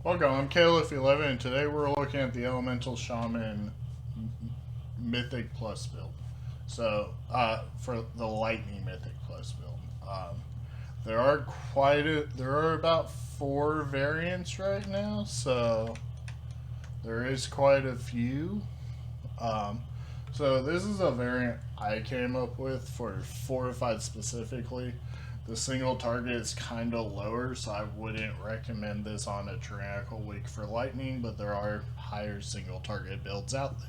Welcome, I'm Kloaf11, and today we're looking at the Elemental Shaman Mythic Plus build. So, for the Lightning Mythic Plus build. There are about 4 variants right now, so there is quite a few. So this is a variant I came up with for Fortified specifically. The single target is kind of lower, so I wouldn't recommend this on a tyrannical week for Lightning, but there are higher single target builds out there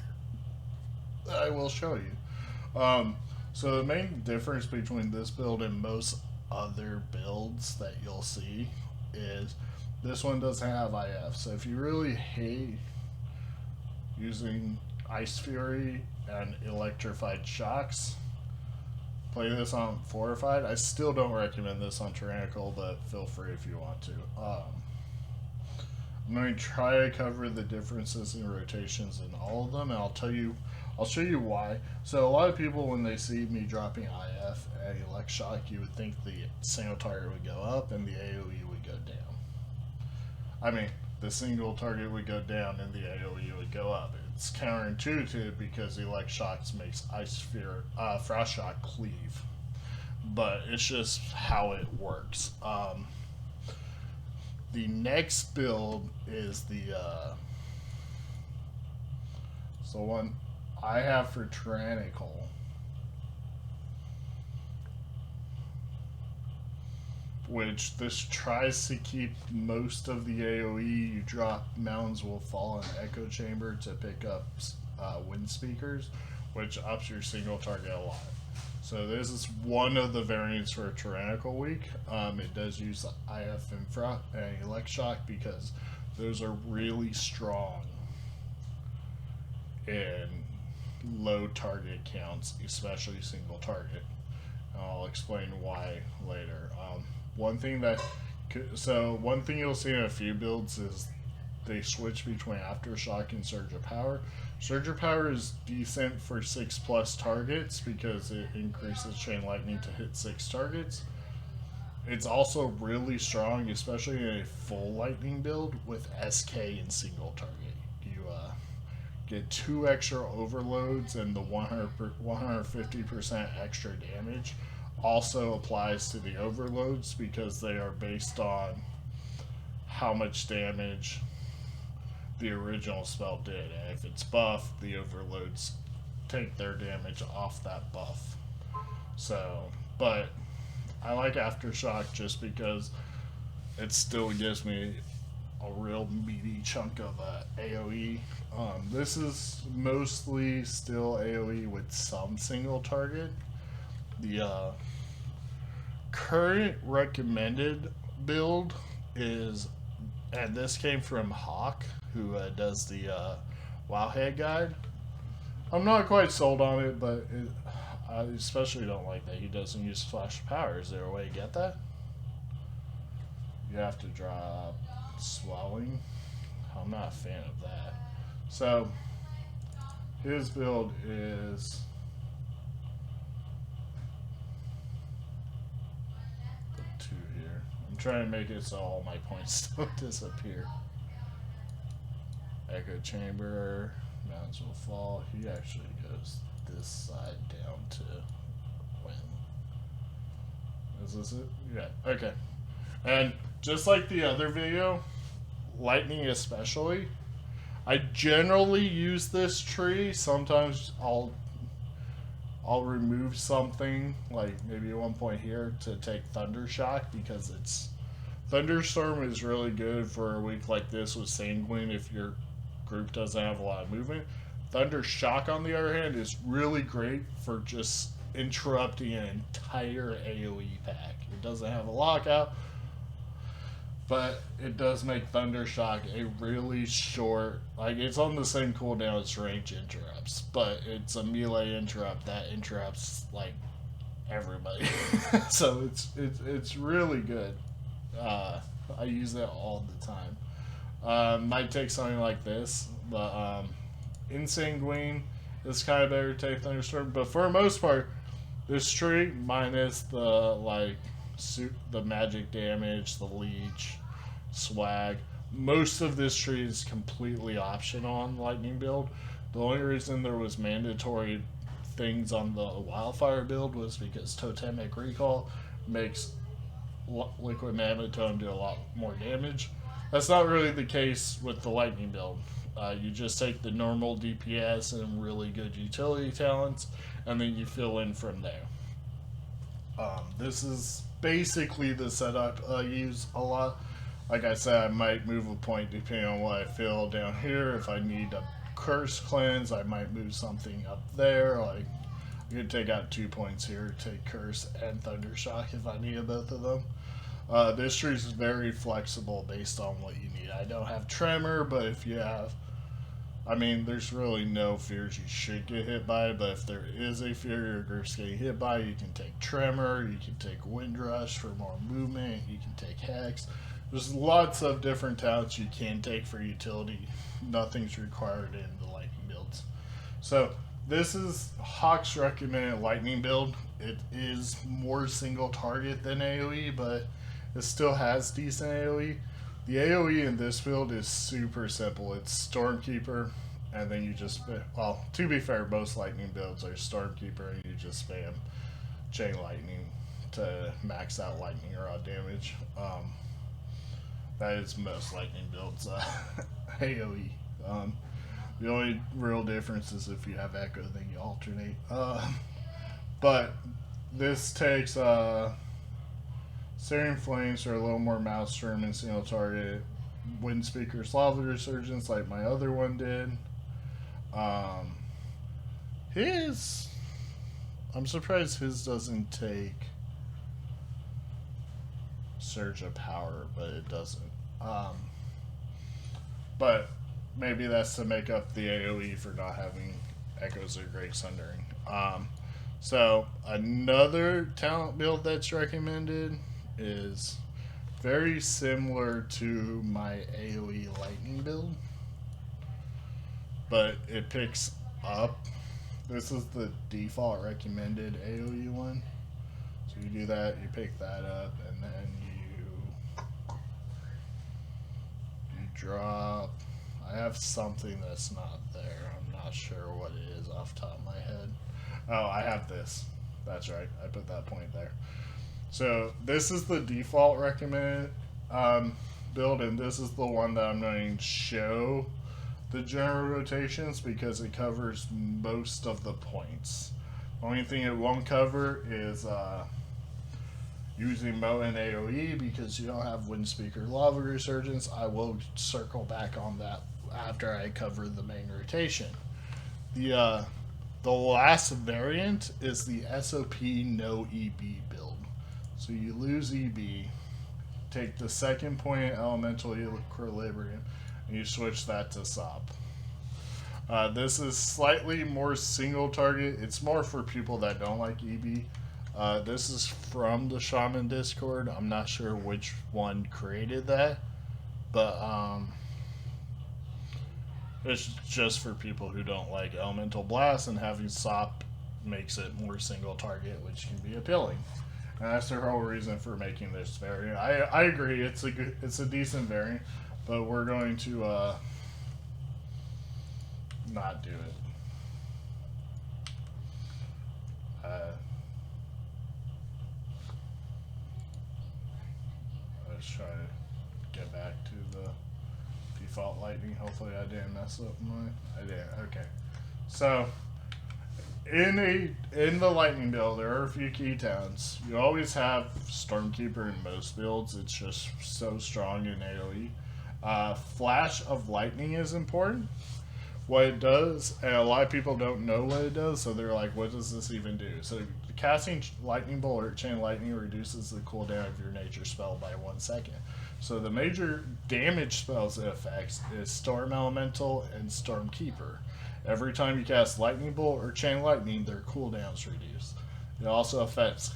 that I will show you. So the main difference between this build and most other builds that you'll see is this one doesn't have IF. So if you really hate using Ice Fury and Electrified Shocks, play this on Fortified. I still don't recommend this on Tyrannical, but feel free if you want to. I'm going to try to cover the differences in rotations in all of them, and I'll show you why. So a lot of people, when they see me dropping IF and Elect Shock, you would think the single target would go up and the AoE would go down. I mean, the single target would go down and the AoE would go up. It's counterintuitive because Elect Shocks makes Ice Sphere, Frost Shock cleave, but it's just how it works. The next build is the one I have for Tyrannical, which this tries to keep most of the AoE. You drop Mountains Will Fall and Echo Chamber to pick up Wind Speakers, which ups your single target a lot. So this is one of the variants for a Tyrannical week. It does use IF and Elect Shock because those are really strong in low target counts, especially single target. I'll explain why later. One thing you'll see in a few builds is they switch between Aftershock and Surge of Power. Surge of Power is decent for 6+ targets because it increases Chain Lightning to hit 6 targets. It's also really strong, especially in a full Lightning build with SK and single target. You get 2 extra overloads, and the 150% extra damage also applies to the overloads because they are based on how much damage the original spell did, and if it's buffed, the overloads take their damage off that buff. So, but I like Aftershock just because it still gives me a real meaty chunk of AoE. This is mostly still AoE with some single target. The current recommended build is, and this came from Hawk, who does the Wowhead guide. I'm not quite sold on it, but I especially don't like that he doesn't use Flash Power. Is there a way to get that? You have to drop Swelling. I'm not a fan of that. So his build is the 2 here. I'm trying to make it so all my points don't disappear. Echo Chamber, Mountains Will Fall. He actually goes this side down to win. Is this it? Yeah, okay. And just like the other video, Lightning especially, I generally use this tree. Sometimes I'll remove something, like maybe at one point here, to take Thunder Shock because Thunderstorm is really good for a week like this with Sanguine if your group doesn't have a lot of movement. Thunder Shock, on the other hand, is really great for just interrupting an entire AoE pack. It doesn't have a lockout, but it does make Thunder Shock a really short, like it's on the same cooldown as range interrupts, but it's a melee interrupt that interrupts like everybody. So it's really good. I use that all the time. Might take something like this, but in Sanguine, it's kind of better to take Thunderstorm. But for the most part, this tree minus the magic damage, the leech, swag, most of this tree is completely optional on lightning build. The only reason there was mandatory things on the wildfire build was because totemic recall makes liquid magma tome do a lot more damage. That's not really the case with the lightning build. You just take the normal DPS and really good utility talents, and then you fill in from there. This is basically the setup I use a lot. Like I said, I might move a point depending on what I feel down here. If I need a curse cleanse, I might move something up there. Like, I could take out 2 points here, take curse and thundershock if I needed both of them. This tree is very flexible based on what you need. I don't have tremor, but if you have, I mean, there's really no fears you should get hit by, but if there is a fear your group's getting hit by, you can take tremor, you can take wind rush for more movement, you can take hex. There's lots of different talents you can take for utility. Nothing's required in the lightning builds. So this is Hawk's recommended lightning build. It is more single target than AoE, but it still has decent AoE. The AoE in this build is super simple. It's Stormkeeper, and then you just, well, to be fair, most lightning builds are Stormkeeper, and you just spam Chain Lightning to max out lightning rod damage. That is most lightning builds AoE. The only real difference is if you have Echo, then you alternate. But this takes Searing Flames for a little more Maelstrom and single target. Wind Speaker's Lava Resurgence like my other one did. I'm surprised his doesn't take Surge of Power, but it doesn't. But maybe that's to make up the AoE for not having Echoes or Great Sundering. So another talent build that's recommended is very similar to my AoE lightning build, but it picks up. This is the default recommended AoE one. So you do that, you pick that up, and then you drop. I have something that's not there. I'm not sure what it is off the top of my head. Oh, I have this. That's right. I put that point there. So this is the default recommended build, and this is the one that I'm going to show the general rotations because it covers most of the points. The only thing it won't cover is using Mo and AoE because you don't have Wind Speaker Lava Resurgence. I will circle back on that after I cover the main rotation. The last variant is the SOP no EB build. So you lose EB, take the second point Elemental Equilibrium, and you switch that to SOP. This is slightly more single target. It's more for people that don't like EB. This is from the Shaman Discord. I'm not sure which one created that, but it's just for people who don't like Elemental Blast, and having SOP makes it more single target, which can be appealing. And that's their whole reason for making this variant. I agree, it's a decent variant, but we're going to not do it. Let's try to get back to the default lightning. Hopefully I didn't mess up mine. I didn't. Okay. So in the lightning build, there are a few key towns. You always have Stormkeeper in most builds. It's just so strong in AoE. Flash of Lightning is important. What it does, and a lot of people don't know what it does, so they're like, what does this even do? So casting Lightning Bolt or Chain Lightning reduces the cooldown of your nature spell by 1 second. So the major damage spells it affects is Storm Elemental and Stormkeeper. Every time you cast Lightning Bolt or Chain Lightning, their cooldown's reduced. It also affects,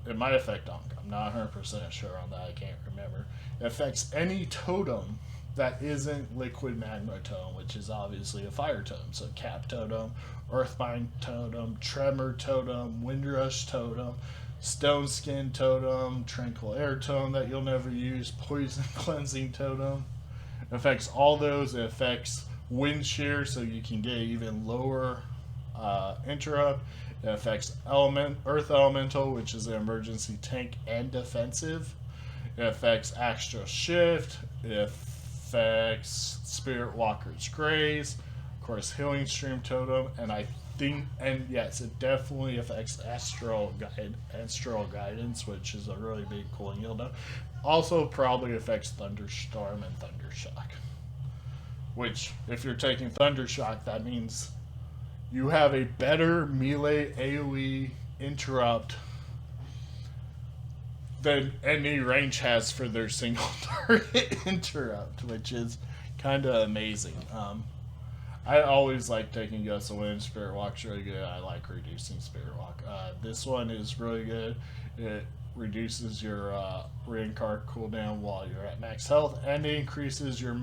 it might affect Ankh. I'm not 100% sure on that, I can't remember. It affects any totem that isn't Liquid Magma Tome, which is obviously a fire totem. So Cap Totem, Earthbind Totem, Tremor Totem, Windrush Totem. Stone Skin Totem, Tranquil Air Totem that you'll never use, Poison Cleansing Totem. It affects all those. It affects Wind Shear, so you can get even lower interrupt. It affects Earth Elemental, which is an emergency tank and defensive. It affects Astral Shift. It affects Spirit Walker's Graze. Of course, Healing Stream Totem. And I think, and yes, it definitely affects Astral Guidance, which is a really big cooling yield. Also, probably affects Thunderstorm and Thundershock. Which, if you're taking Thundershock, that means you have a better melee AoE interrupt than any range has for their single target interrupt, which is kind of amazing. I always like taking Gust of Wind. Spirit Walk's really good. I like reducing Spirit Walk. This one is really good. It reduces your reincarn cooldown while you're at max health, and it increases your,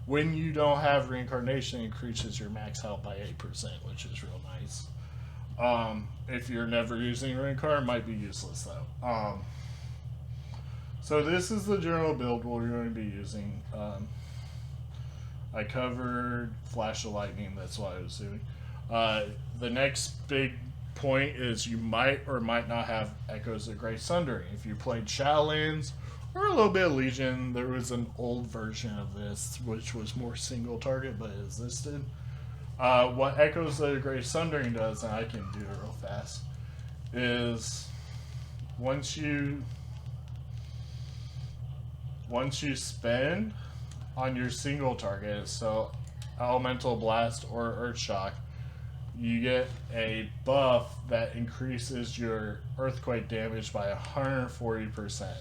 when you don't have reincarnation, it increases your max health by 8%, which is real nice. If you're never using reincarn, it might be useless though. So this is the general build we're going to be using. I covered Flash of Lightning, that's what I was doing. The next big point is you might or might not have Echoes of Great Sundering. If you played Shadowlands or a little bit of Legion, there was an old version of this which was more single target but it existed. What Echoes of Great Sundering does, and I can do it real fast, is once you spend on your single target, so Elemental Blast or Earthshock, you get a buff that increases your earthquake damage by 140%.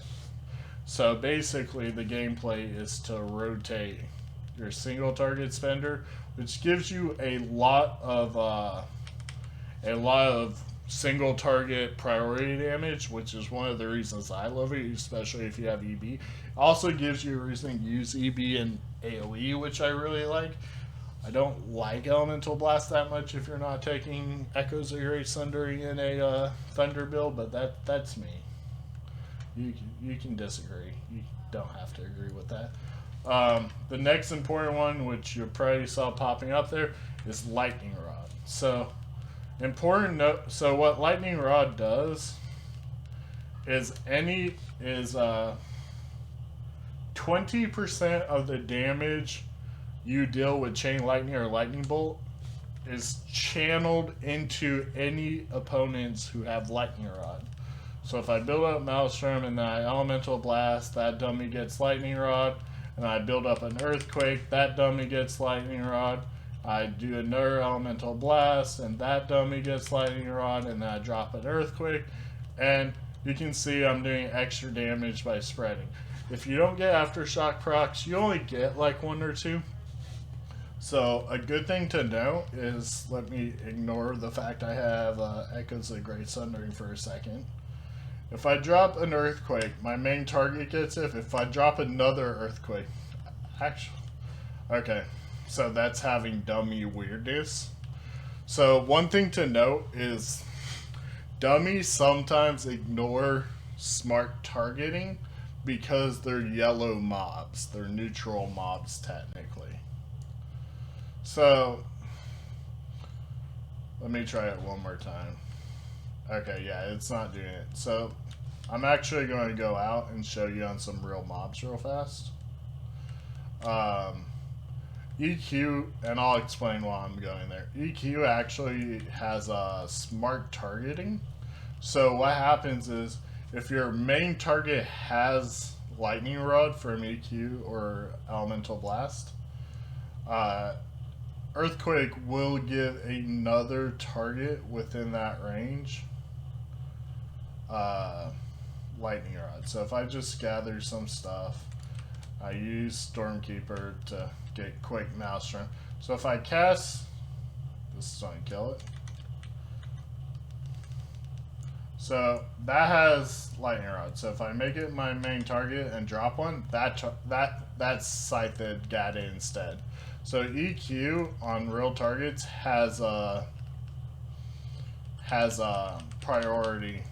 So basically the gameplay is to rotate your single target spender, which gives you a lot of single target priority damage, which is one of the reasons I love it, especially if you have EB. Also gives you a reason to use EB and AoE, which I really like. I don't like Elemental Blast that much if you're not taking Echoes of Great Sundering in a Thunder build, but that's me. You can disagree. You don't have to agree with that. The next important one, which you probably saw popping up there, is Lightning Rod. So important note. So what Lightning Rod does is 20% of the damage you deal with Chain Lightning or Lightning Bolt is channeled into any opponents who have Lightning Rod. So if I build up Maelstrom and I Elemental Blast, that dummy gets Lightning Rod, and I build up an Earthquake, that dummy gets Lightning Rod. I do another Elemental Blast, and that dummy gets Lightning Rod, and then I drop an Earthquake, and you can see I'm doing extra damage by spreading. If you don't get Aftershock procs, you only get like 1 or 2. So a good thing to note is, let me ignore the fact I have Echoes of Great Sundering for a second. If I drop an Earthquake, my main target gets it. If I drop another Earthquake, actually, okay, so that's having dummy weirdness. So one thing to note is dummies sometimes ignore smart targeting because they're yellow mobs. They're neutral mobs technically. So let me try it one more time. Okay, yeah, it's not doing it. So I'm actually going to go out and show you on some real mobs real fast. EQ, and I'll explain why I'm going there. EQ actually has a smart targeting. So what happens is, if your main target has Lightning Rod from EQ or Elemental Blast, Earthquake will give another target within that range Lightning Rod. So if I just gather some stuff, I use Stormkeeper to get quick Maelstrom. So if I cast, this is going to kill it. So that has Lightning Rod. So if I make it my main target and drop one, that's Scythed Gata instead. So EQ on real targets has a priority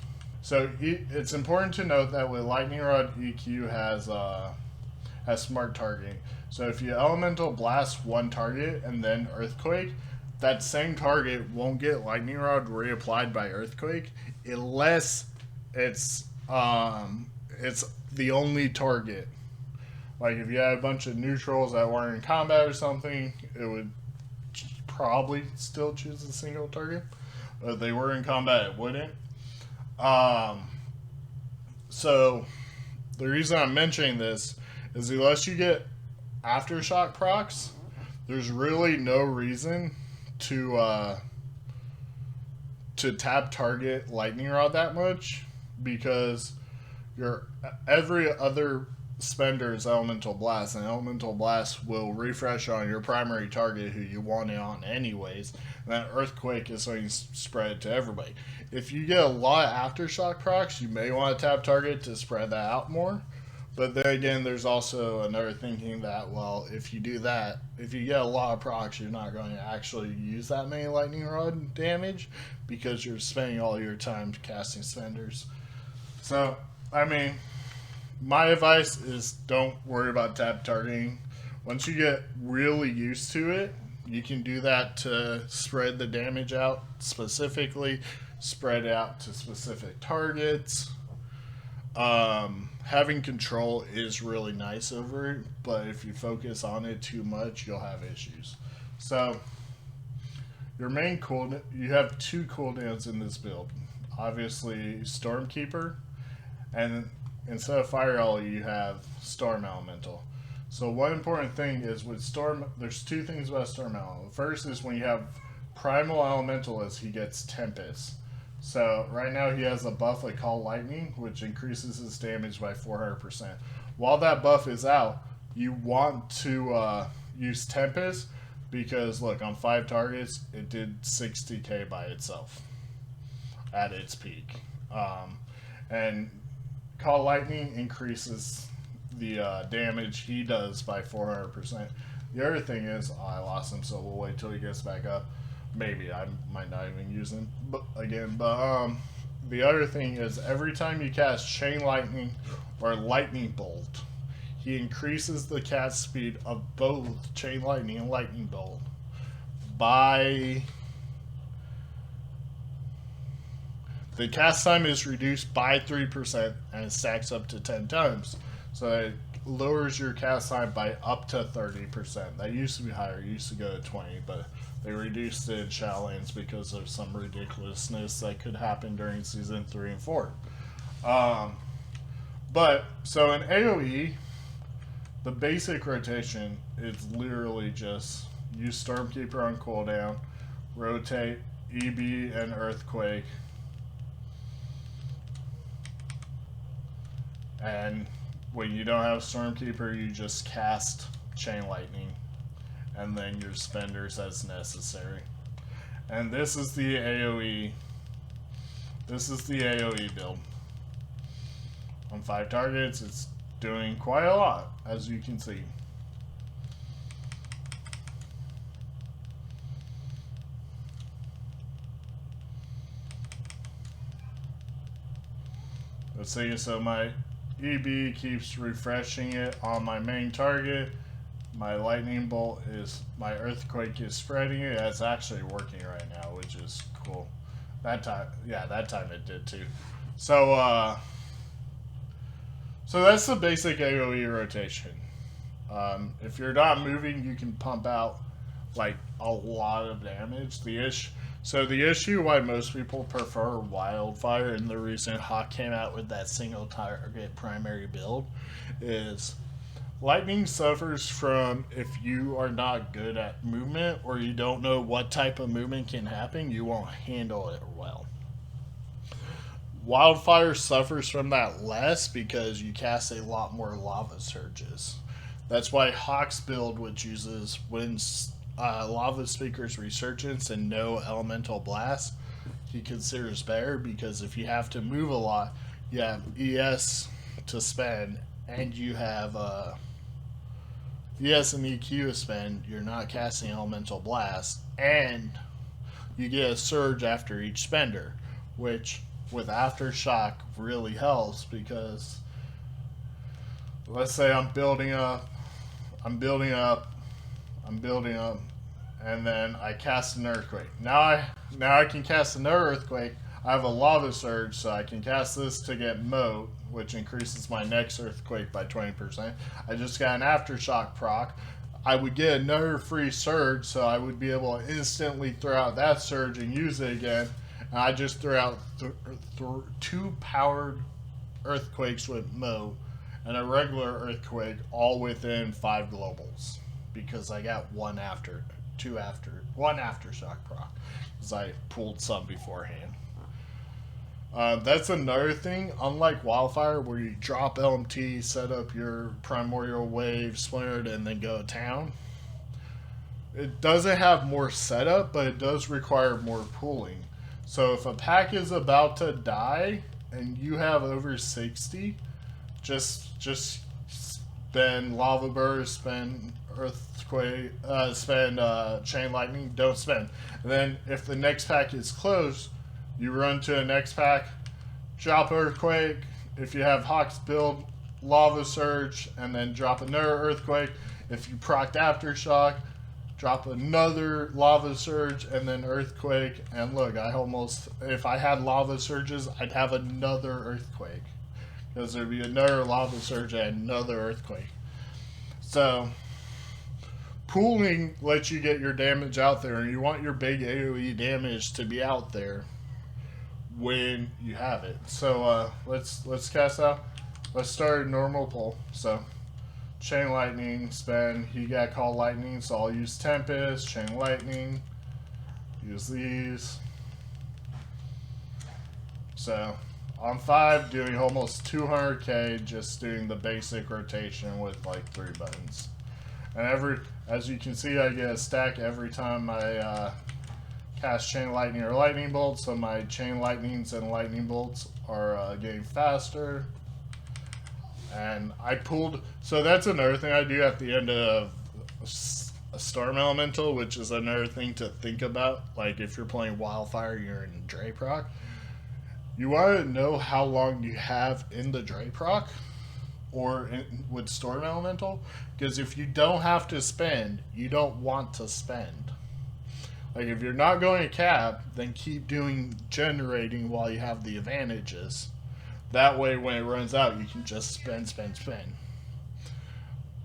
So it's important to note that with Lightning Rod, EQ has smart targeting. So if you Elemental Blast one target and then Earthquake, that same target won't get Lightning Rod reapplied by Earthquake unless it's the only target. Like if you had a bunch of neutrals that weren't in combat or something, it would probably still choose a single target. But if they were in combat, it wouldn't. So the reason I'm mentioning this is unless you get aftershock procs, there's really no reason to tap target Lightning Rod that much, because your every other spender is Elemental Blast, and Elemental Blast will refresh on your primary target who you want it on anyways, and that Earthquake is going to spread it to everybody. If you get a lot of Aftershock procs, you may want to tap target to spread that out more. But then again, there's also another thinking that, well, if you do that, if you get a lot of procs, you're not going to actually use that many Lightning Rod damage because you're spending all your time casting spenders. So, I mean, my advice is don't worry about tap targeting. Once you get really used to it, you can do that to spread the damage out specifically, spread out to specific targets. Having control is really nice over it, but if you focus on it too much, you'll have issues. So, your main cooldown, you have two cooldowns in this build. Obviously, Stormkeeper, and instead of Fire Elemental, you have Storm Elemental. So one important thing is with Storm, there's two things about Storm Elemental. First is when you have Primal Elementalist, he gets Tempest. So right now he has a buff like Call Lightning, which increases his damage by 400%. While that buff is out, you want to use Tempest because look, on 5 targets, it did 60k by itself at its peak. And Call Lightning increases the damage he does by 400%. The other thing is, I lost him, so we'll wait till he gets back up. Maybe I might not even use him again. But the other thing is, every time you cast Chain Lightning or Lightning Bolt, he increases the cast speed of both Chain Lightning and Lightning Bolt by... The cast time is reduced by 3% and it stacks up to 10 times. So it lowers your cast time by up to 30%. That used to be higher, it used to go to 20, but they reduced it in Shadowlands because of some ridiculousness that could happen during Season 3 and 4. But, so in AoE, the basic rotation is literally just use Stormkeeper on cooldown, rotate EB and Earthquake, and when you don't have Stormkeeper, you just cast Chain Lightning, and then your spenders as necessary. And this is the AoE. This is the AoE build. On 5 targets, it's doing quite a lot, as you can see. Let's see, so my EB keeps refreshing it on my main target. My Lightning Bolt is, my Earthquake is spreading it. It's actually working right now, which is cool. That time, yeah, that time it did too. So, so that's the basic AoE rotation. If you're not moving, you can pump out like a lot of damage. So the issue why most people prefer Wildfire, and the reason Hawk came out with that single target primary build, is Lightning suffers from, if you are not good at movement or you don't know what type of movement can happen, you won't handle it well. Wildfire suffers from that less because you cast a lot more Lava Surges. That's why Hawk's build, which uses Lava Speaker's Resurgence and no Elemental Blast, he considers better, because if you have to move a lot, you have ES to spend, and you have ES and EQ to spend, you're not casting Elemental Blast, and you get a Surge after each spender, which with Aftershock really helps, because let's say I'm building up, and then I cast an Earthquake. Now I can cast another Earthquake. I have a Lava Surge, so I can cast this to get Moat, which increases my next Earthquake by 20%. I just got an Aftershock proc. I would get another free Surge, so I would be able to instantly throw out that Surge and use it again. And I just threw out 2 powered Earthquakes with Moat and a regular Earthquake, all within 5 globals, because I got one Aftershock proc, because I pulled some beforehand. That's another thing. Unlike Wildfire, where you drop LMT, set up your Primordial Wave, Splintered, and then go to town, it doesn't have more setup, but it does require more pooling. So if a pack is about to die and you have over 60, just spend Lava Burst, spend Earthquake, spend Chain Lightning. Don't spend. And then if the next pack is closed, you run to the next pack, drop Earthquake. If you have Hawk's build, Lava Surge, and then drop another Earthquake. If you procced Aftershock, drop another Lava Surge, and then Earthquake. And look, if I had Lava Surges, I'd have another Earthquake, because there'd be another Lava Surge and another Earthquake. So pooling lets you get your damage out there, and you want your big AoE damage to be out there when you have it. So let's cast out. Let's start a normal pull. So Chain Lightning, spend. He got Call Lightning, so I'll use Tempest, Chain Lightning, use these. So on 5, doing almost 200k, just doing the basic rotation with like 3 buttons. And as you can see, I get a stack every time I cast Chain Lightning or Lightning Bolt, so my Chain Lightnings and Lightning Bolts are getting faster. And I pulled, so that's another thing I do at the end of a Storm Elemental, which is another thing to think about. Like if you're playing Wildfire, you're in Dre proc. You want to know how long you have in the Dre proc or with Storm Elemental, because if you don't have to spend, you don't want to spend. Like if you're not going to cap, then keep doing generating while you have the advantages. That way when it runs out, you can just spend.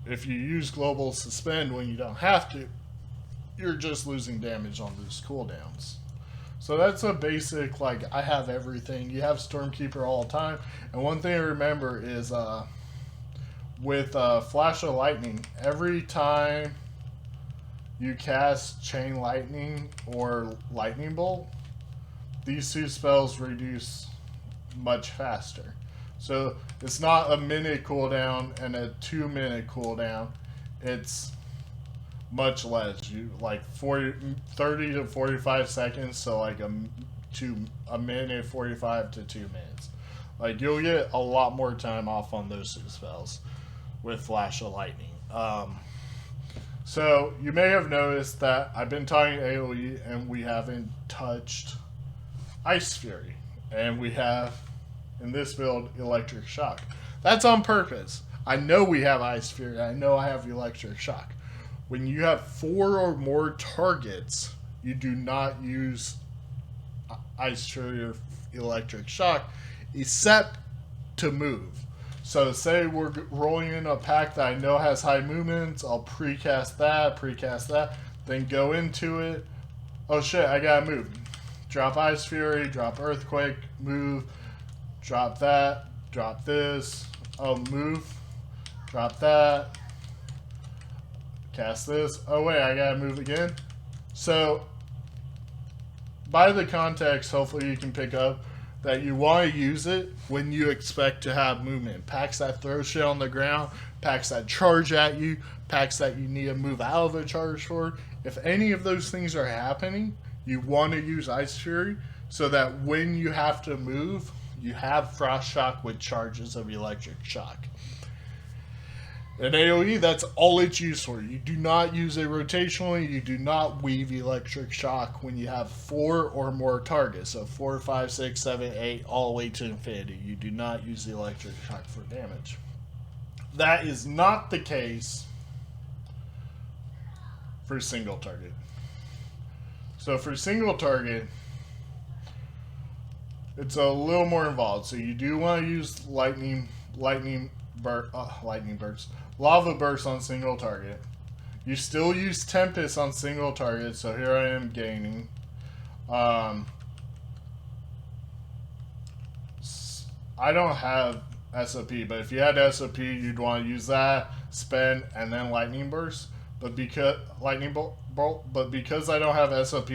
If you use globals to spend when you don't have to, you're just losing damage on those cooldowns. So that's a basic, like, I have everything. You have Stormkeeper all the time. And one thing to remember is with Flash of Lightning, every time you cast Chain Lightning or Lightning Bolt, these 2 spells reduce much faster. So it's not a minute cooldown and a 2-minute cooldown. It's much less. You like 30 to 45 seconds, so like a minute 45 to 2 minutes. Like you'll get a lot more time off on those 2 spells with Flash of Lightning. So you may have noticed that I've been talking AoE and we haven't touched Ice Fury, and we have in this build Electric Shock. That's on purpose. I know we have Ice Fury. I know I have Electric Shock. When you have 4 or more targets, you do not use Ice Fury or Electric Shock, except to move. So say we're rolling in a pack that I know has high movements, I'll precast that, then go into it. Oh shit, I gotta move. Drop Ice Fury, drop Earthquake, move, drop that, drop this, oh move, drop that, cast this, oh wait, I gotta move again. So by the context, hopefully you can pick up that you want to use it when you expect to have movement. Packs that throw shit on the ground, packs that charge at you, packs that you need to move out of a charge for. If any of those things are happening, you want to use Ice Fury so that when you have to move, you have Frost Shock with charges of Electric Shock. In AoE, that's all it's used for. You do not use it rotationally. You do not weave electric shock when you have 4 or more targets. So 4, 5, 6, 7, 8, all the way to infinity. You do not use the electric shock for damage. That is not the case for single target. So for single target, it's a little more involved. So you do want to use lightning bursts, lava bursts on single target. You still use Tempest on single target. So here I am gaining. I don't have SOP, but if you had SOP, you'd want to use that, spend, and then lightning burst. But because because I don't have SOP,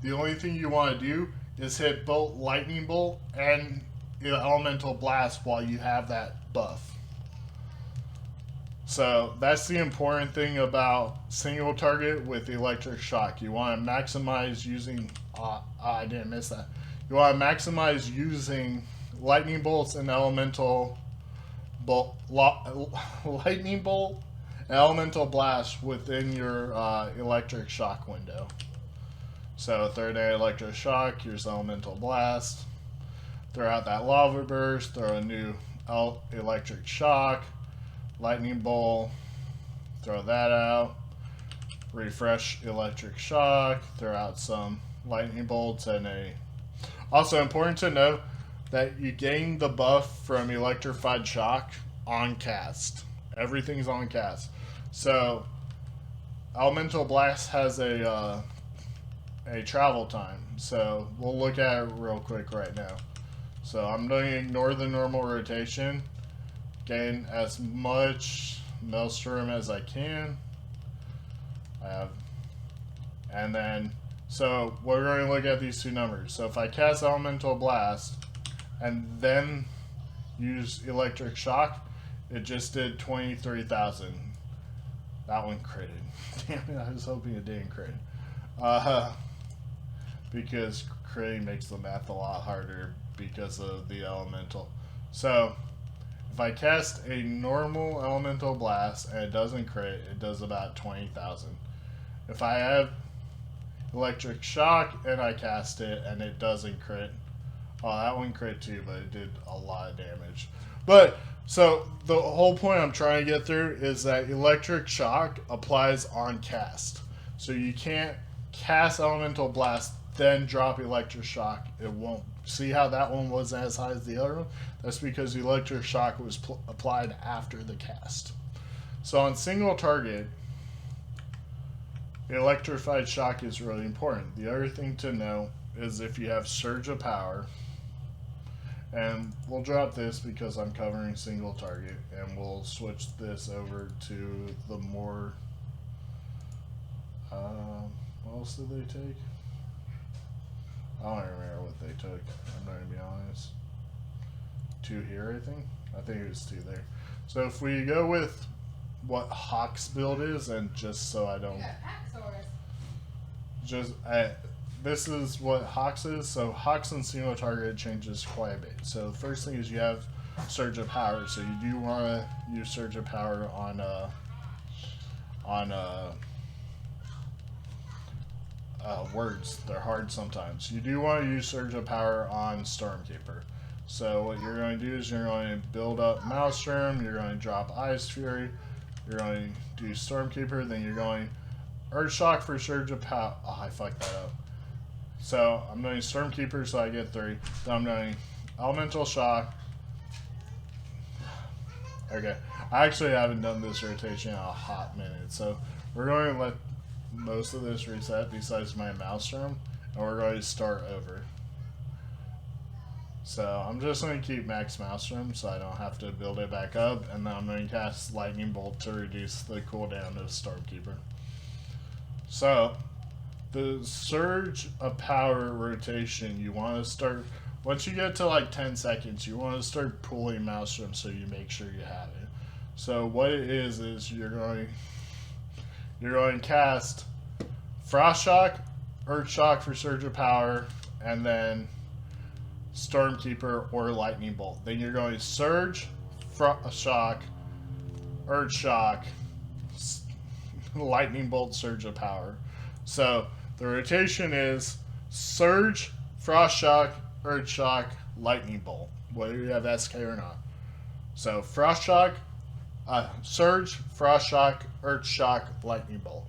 the only thing you want to do is hit both lightning bolt and elemental blast while you have that buff. So that's the important thing about single target with electric shock. You want to maximize using. I didn't miss that. You want to maximize using lightning bolts and elemental lightning bolt and elemental blast within your electric shock window. So third air electric shock, here's elemental blast. Throw out that lava burst, throw a new electric shock, lightning bolt, throw that out, refresh electric shock, throw out some lightning bolts and a. Also important to note that you gain the buff from electrified shock on cast. Everything's on cast. So elemental blast has a travel time. So we'll look at it real quick right now. So I'm going to ignore the normal rotation, gain as much Maelstrom as I can. And then, so we're going to look at these two numbers. So if I cast Elemental Blast and then use Electric Shock, it just did 23,000. That one critted. Damn it, I was hoping it didn't crit. Because critting makes the math a lot harder because of the elemental. So if I cast a normal elemental blast and it doesn't crit, it does about 20,000. If I have electric shock and I cast it and it doesn't crit, oh, that one crit too, but it did a lot of damage. But so the whole point I'm trying to get through is that electric shock applies on cast. So you can't cast elemental blast then drop electric shock. It won't. See how that one wasn't as high as the other one? That's because electric shock was applied after the cast. So on single target, electrified shock is really important. The other thing to know is if you have surge of power, and we'll drop this because I'm covering single target, and we'll switch this over to the more, what else did they take? I don't remember what they took, I'm going to be honest. 2 here, I think it was 2 there. So if we go with what Hawk's build is, and just so I don't... this is what Hawk's is. So Hawk's and single target changes quite a bit. So the first thing is you have Surge of Power. So you do want to use Surge of Power on words. They're hard sometimes. You do want to use Surge of Power on Stormkeeper. So what you're going to do is you're going to build up Maelstrom, you're going to drop Ice Fury, you're going to do Stormkeeper, then you're going Earth Shock for Surge of Power. Oh, I fucked that up. So I'm doing Stormkeeper, so I get 3. Then I'm doing Elemental Shock. Okay, I actually haven't done this rotation in a hot minute, so we're going to let most of this reset besides my Maelstrom, and we're going to start over. So I'm just going to keep max Maelstrom so I don't have to build it back up, and then I'm going to cast Lightning Bolt to reduce the cooldown of Stormkeeper. So the Surge of Power rotation, you want to start, once you get to like 10 seconds, you want to start pulling Maelstrom so you make sure you have it. So what it is you're going to cast Frost Shock, Earth Shock for Surge of Power, and then Stormkeeper or Lightning Bolt. Then you're going to Surge, Frost Shock, Earth Shock, Lightning Bolt, Surge of Power. So the rotation is Surge, Frost Shock, Earth Shock, Lightning Bolt, whether you have SK or not. So Frost Shock, Surge, Frost Shock, Earth Shock, Lightning Bolt.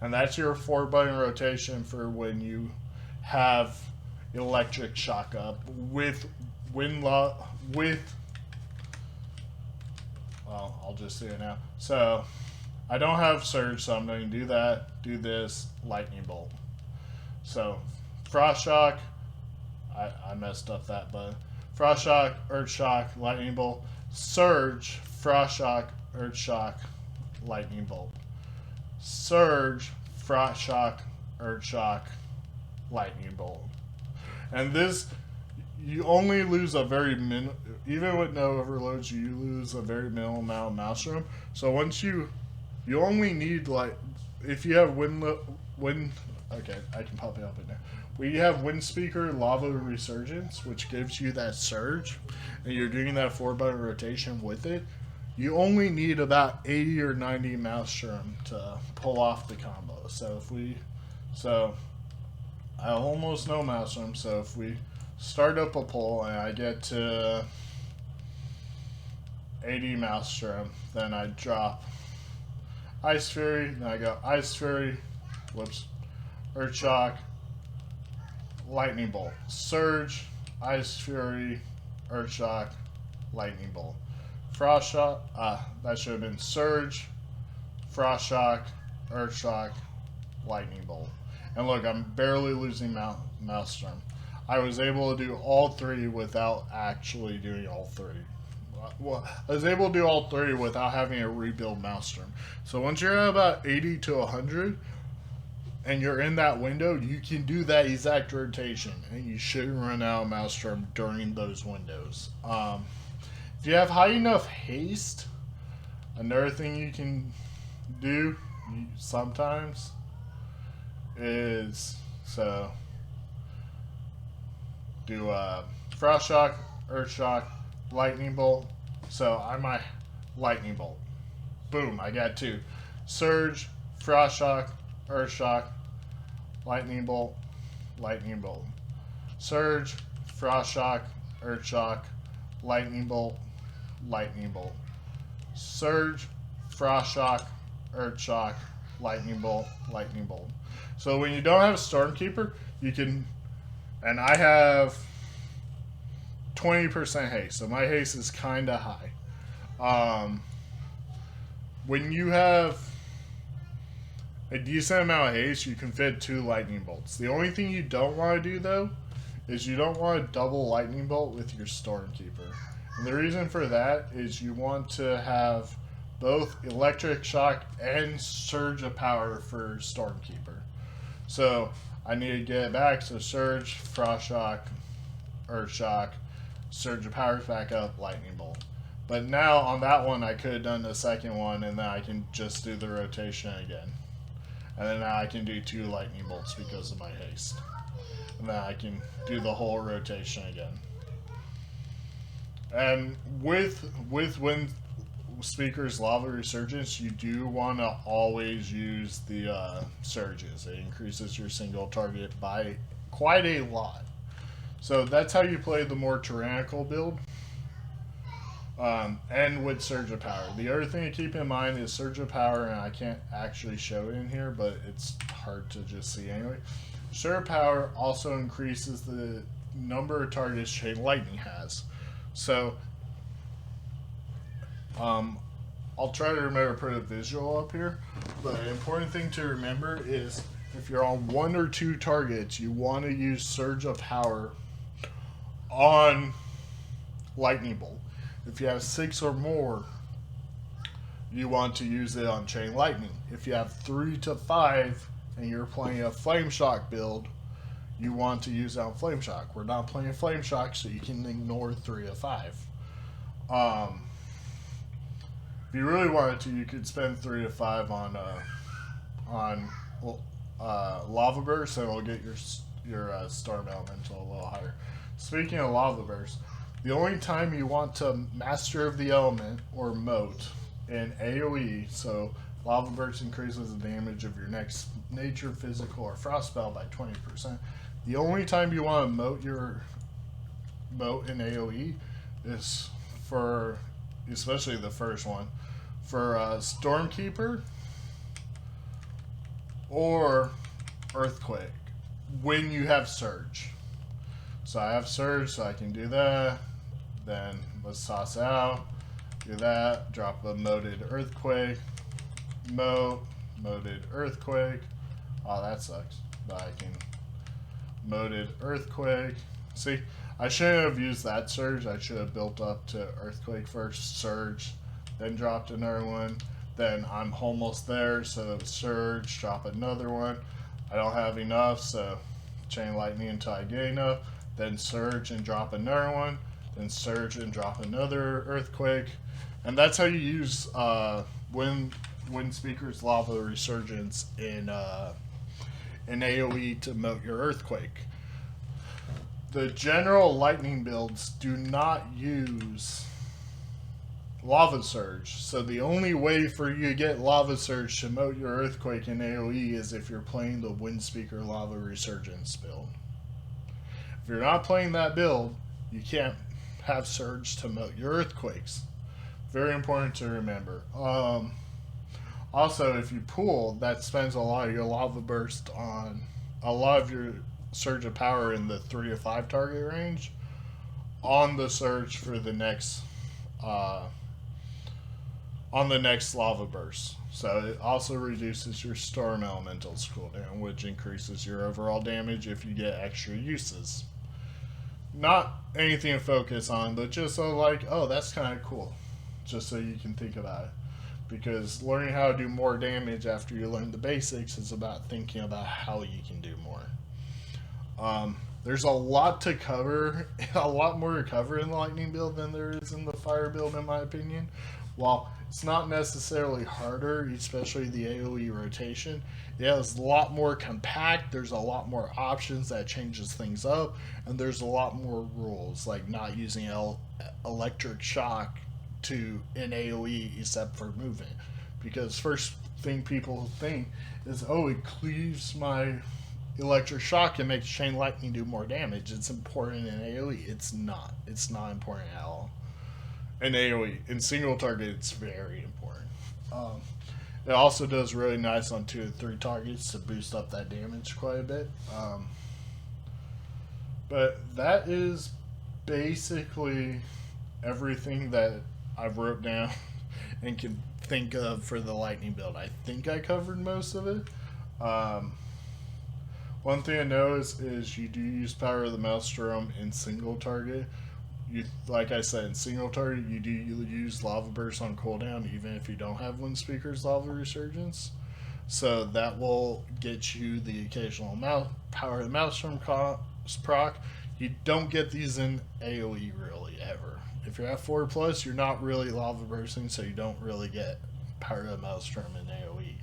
And that's your 4-button rotation for when you have Electric Shock up with well, I'll just do it now. So I don't have Surge, so I'm going to do that, do this, Lightning Bolt. So Frost Shock, I messed up that button. Frost Shock, Earth Shock, Lightning Bolt. Surge, Frost Shock, Earth Shock, Lightning Bolt. Surge, Frost Shock, Earth Shock, Lightning Bolt. And this, you only lose a very even with no overloads, you lose a very minimal amount of mouse room. So once you only need, like, if you have okay, I can pop it up in there. We have Wind Speaker, Lava Resurgence, which gives you that surge, and you're doing that 4-button rotation with it. You only need about 80 or 90 mouse room to pull off the combo. So I have almost no mouse room. So if we start up a pull and I get to 80 mouse room, then I drop Ice Fury, then I go Ice Fury, Earth Shock, Lightning Bolt, Surge, Ice Fury, Earth Shock, Lightning Bolt. Frost Shock, that should have been Surge, Frost Shock, Earth Shock, Lightning Bolt. And look, I'm barely losing mouse room. I was able to do all 3 without actually doing all 3. Well, I was able to do all 3 without having to rebuild mouse room. So once you're at about 80 to 100, and you're in that window, you can do that exact rotation, and you shouldn't run out of mouse room during those windows. If you have high enough haste, another thing you can do sometimes is do Frost Shock, Earth Shock, Lightning Bolt. So I might Lightning Bolt. Boom, I got 2. Surge, Frost Shock, Earth Shock, Lightning Bolt, Lightning Bolt. Surge, Frost Shock, Earth Shock, Lightning Bolt, Lightning Bolt. Surge, Frost Shock, Earth Shock, Lightning Bolt, Lightning Bolt. So when you don't have a Stormkeeper, you can, and I have 20% haste, so my haste is kind of high. When you have a decent amount of haste, you can fit 2 Lightning Bolts. The only thing you don't want to do, though, is you don't want to double Lightning Bolt with your Stormkeeper. And the reason for that is you want to have both Electric Shock and Surge of Power for Stormkeeper. So I need to get it back, so Surge, Frost Shock, Earth Shock, Surge of Power back up, Lightning Bolt. But now on that one, I could have done the second one, and then I can just do the rotation again. And then now I can do 2 Lightning Bolts because of my haste. And then I can do the whole rotation again. And with Wind Speaker's Lava Resurgence, you do want to always use the surges. It increases your single target by quite a lot. So that's how you play the more tyrannical build. And with Surge of Power. The other thing to keep in mind is Surge of Power, and I can't actually show it in here, but it's hard to just see anyway. Surge of Power also increases the number of targets Chain Lightning has. So, I'll try to remember to put a visual up here, but an important thing to remember is if you're on 1 or 2 targets, you want to use Surge of Power on Lightning Bolt. If you have 6 or more, you want to use it on Chain Lightning. If you have 3 to 5 and you're playing a Flame Shock build, you want to use it on Flame Shock. We're not playing Flame Shock, so you can ignore 3 to 5. If you really wanted to, you could spend 3 to 5 on Lava Burst, and it'll get your Storm Elemental a little higher. Speaking of Lava Burst, the only time you want to Master of the Element or Moat in AoE, so Lava Burst increases the damage of your next nature, physical, or frost spell by 20%. The only time you want to moat your moat in AoE is for, especially the first one, for Stormkeeper or Earthquake when you have Surge. So I have Surge, so I can do that. Then let's toss out, do that, drop a moated Earthquake, moated Earthquake. Oh, that sucks. But I can moated Earthquake. See, I shouldn't have used that Surge. I should have built up to Earthquake first, Surge, then dropped another one. Then I'm almost there, so Surge, drop another one. I don't have enough, so Chain Lightning until I get enough. Then Surge and drop another one. Then Surge and drop another Earthquake. And that's how you use Wind Speaker's Lava Resurgence in AoE to moat your Earthquake. The general lightning builds do not use Lava Surge, so the only way for you to get Lava Surge to moat your Earthquake in AoE is if you're playing the Wind Speaker Lava Resurgence build. If you're not playing that build, you can't have Surge to moat your Earthquakes. Very important to remember. Also, if you pool, that spends a lot of your Lava Burst on a lot of your Surge of Power in the 3 to 5 target range on the Surge for the next on the next Lava Burst. So it also reduces your Storm Elemental's cooldown, which increases your overall damage if you get extra uses. Not anything to focus on, but just so like, oh, that's kind of cool. Just so you can think about it. Because learning how to do more damage after you learn the basics is about thinking about how you can do more. There's a lot to cover, a lot more to cover in the Lightning build than there is in the Fire build, in my opinion. While it's not necessarily harder, especially the AoE rotation, it is a lot more compact, there's a lot more options that changes things up, and there's a lot more rules, like not using electric shock in AoE except for movement. Because first thing people think is, oh, it cleaves my electric shock and makes chain lightning do more damage. It's important in AoE. It's not. It's not important at all. In AoE, in single target, it's very important. It also does really nice on 2 to 3 targets to boost up that damage quite a bit. But that is basically everything that I've wrote down and can think of for the lightning build. I think I covered most of it. One thing I noticed is you do use Power of the Maelstrom in single target. Like I said, in single target, you do use Lava Burst on cooldown, even if you don't have Wind Speaker's Lava Resurgence. So that will get you the occasional Power of the Maelstrom proc. You don't get these in AoE really ever. If you're at 4+, you're not really Lava Bursting, so you don't really get Power of the Maelstrom in AoE.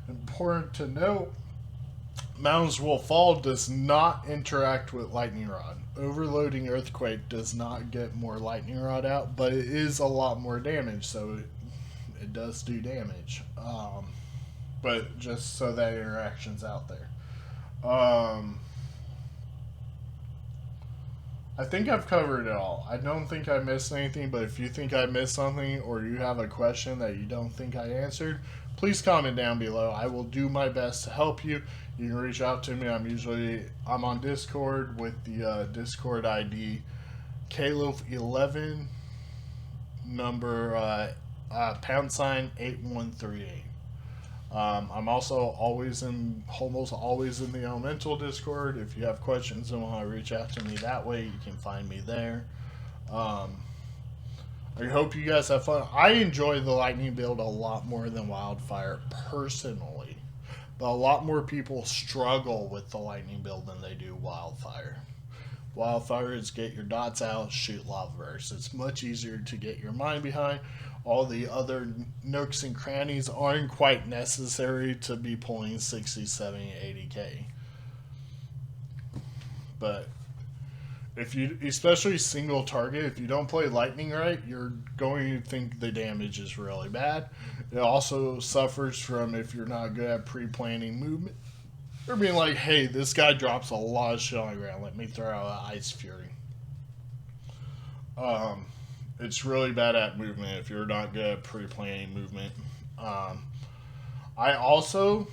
Important to note, Mountains Will Fall does not interact with Lightning Rod. Overloading Earthquake does not get more Lightning Rod out, but it is a lot more damage, so it does do damage. But just so that interaction's out there. I think I've covered it all. I don't think I missed anything, but if you think I missed something or you have a question that you don't think I answered, please comment down below. I will do my best to help you. You can reach out to me. I'm on Discord with the Discord ID Kloaf11 number #8138. I'm also almost always in the Elemental Discord. If you have questions and want to reach out to me that way, you can find me there. I hope you guys have fun. I enjoy the Lightning build a lot more than Wildfire personally, but a lot more people struggle with the Lightning build than they do Wildfire. Wildfire is get your dots out, shoot Lava Burst. It's much easier to get your mind behind. All the other nooks and crannies aren't quite necessary to be pulling 60, 70, 80k. But If you, especially single target, if you don't play lightning right, you're going to think the damage is really bad. It also suffers from if you're not good at pre-planning movement. Or being like, hey, this guy drops a lot of shit on the ground. Let me throw out an Ice Fury. Um, it's really bad at movement if you're not good at pre-planning movement. I also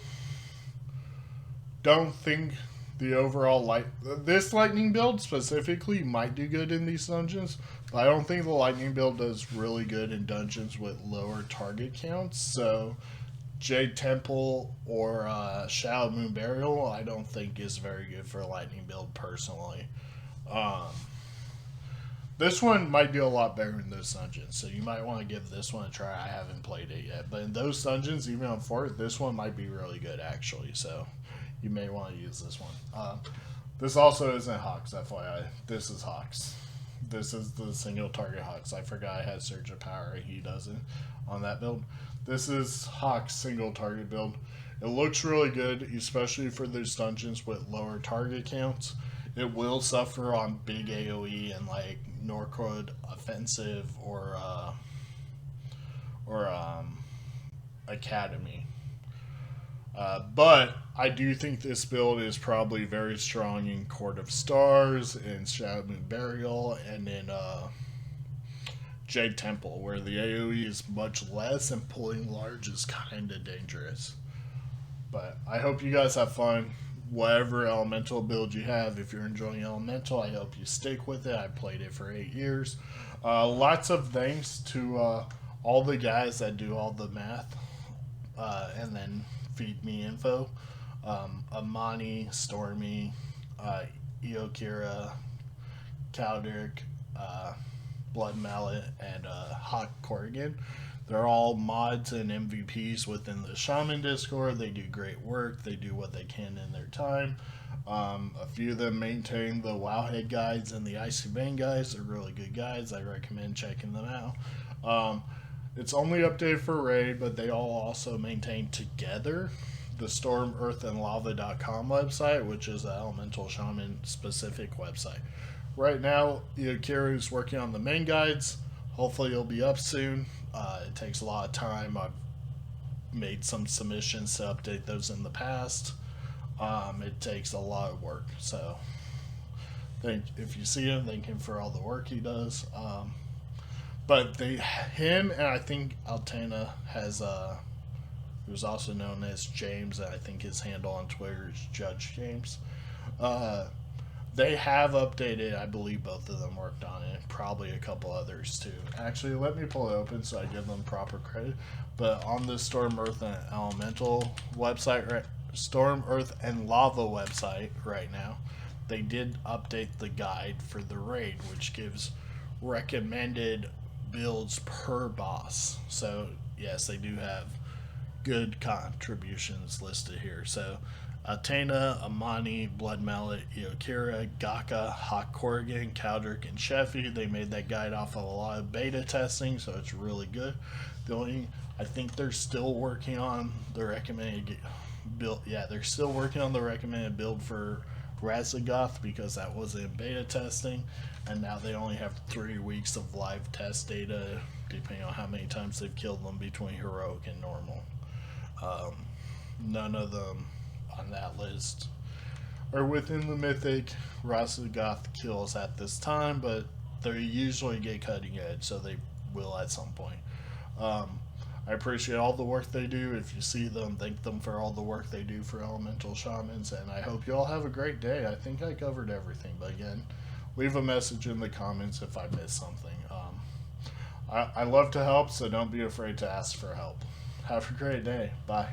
don't think the overall this lightning build specifically might do good in these dungeons, but I don't think the lightning build does really good in dungeons with lower target counts. So Jade Temple or Shadow Moon Burial, I don't think is very good for a lightning build personally. This one might do a lot better in those dungeons, so you might want to give this one a try. I haven't played it yet, but in those dungeons, even on Fort, this one might be really good actually. So you may want to use this one. This also isn't Hawks, FYI. This is Hawks. This is the single target Hawks. I forgot I had Surge of Power. He doesn't on that build. This is Hawks single target build. It looks really good, especially for those dungeons with lower target counts. It will suffer on big AoE and like Norcroyd Offensive or Academy. But I do think this build is probably very strong in Court of Stars, in Shadow Moon Burial, and in Jade Temple, where the AoE is much less and pulling large is kind of dangerous. But I hope you guys have fun. Whatever elemental build you have, if you're enjoying elemental, I hope you stick with it. I played it for 8 years. Lots of thanks to all the guys that do all the math and then feed me info. Amani, Stormy, Iokira, Caldric, Blood Mallet, and Hawk Corrigan. They're all mods and MVPs within the Shaman Discord. They do great work. They do what they can in their time. A few of them maintain the Wowhead guides and the Icy-Veins guides. They're really good guides. I recommend checking them out. It's only updated for Raid, but they all also maintain together the Storm, Earth, and Lava.com website, which is an Elemental Shaman specific website. Right now, Iokira is working on the main guides. Hopefully it'll be up soon. It takes a lot of time. I've made some submissions to update those in the past. It takes a lot of work. So if you see him, thank him for all the work he does. But him and I think Altana has, who's also known as James, and I think his handle on Twitter is Judge James. They have updated, I believe both of them worked on it, probably a couple others too. Actually, let me pull it open so I give them proper credit. But on the Storm, Earth, and Elemental website, right, Storm, Earth, and Lava website right now, they did update the guide for the raid, which gives recommended builds per boss. So yes, they do have good contributions listed here. So Atena, Amani, Blood Mallet, Iokira, Gaka, Hawk Corrigan, Caldric, and Sheffy. They made that guide off of a lot of beta testing, so it's really good. I think they're still working on the recommended build. Yeah, they're still working on the recommended build for Razagoth because that was in beta testing, and now they only have 3 weeks of live test data, depending on how many times they've killed them between heroic and normal. None of them on that list are within the mythic Razagoth kills at this time, but they usually get cutting edge, so they will at some point. I appreciate all the work they do. If you see them, thank them for all the work they do for Elemental Shamans, and I hope you all have a great day. I think I covered everything, but again, leave a message in the comments if I missed something. I love to help, so don't be afraid to ask for help. Have a great day. Bye.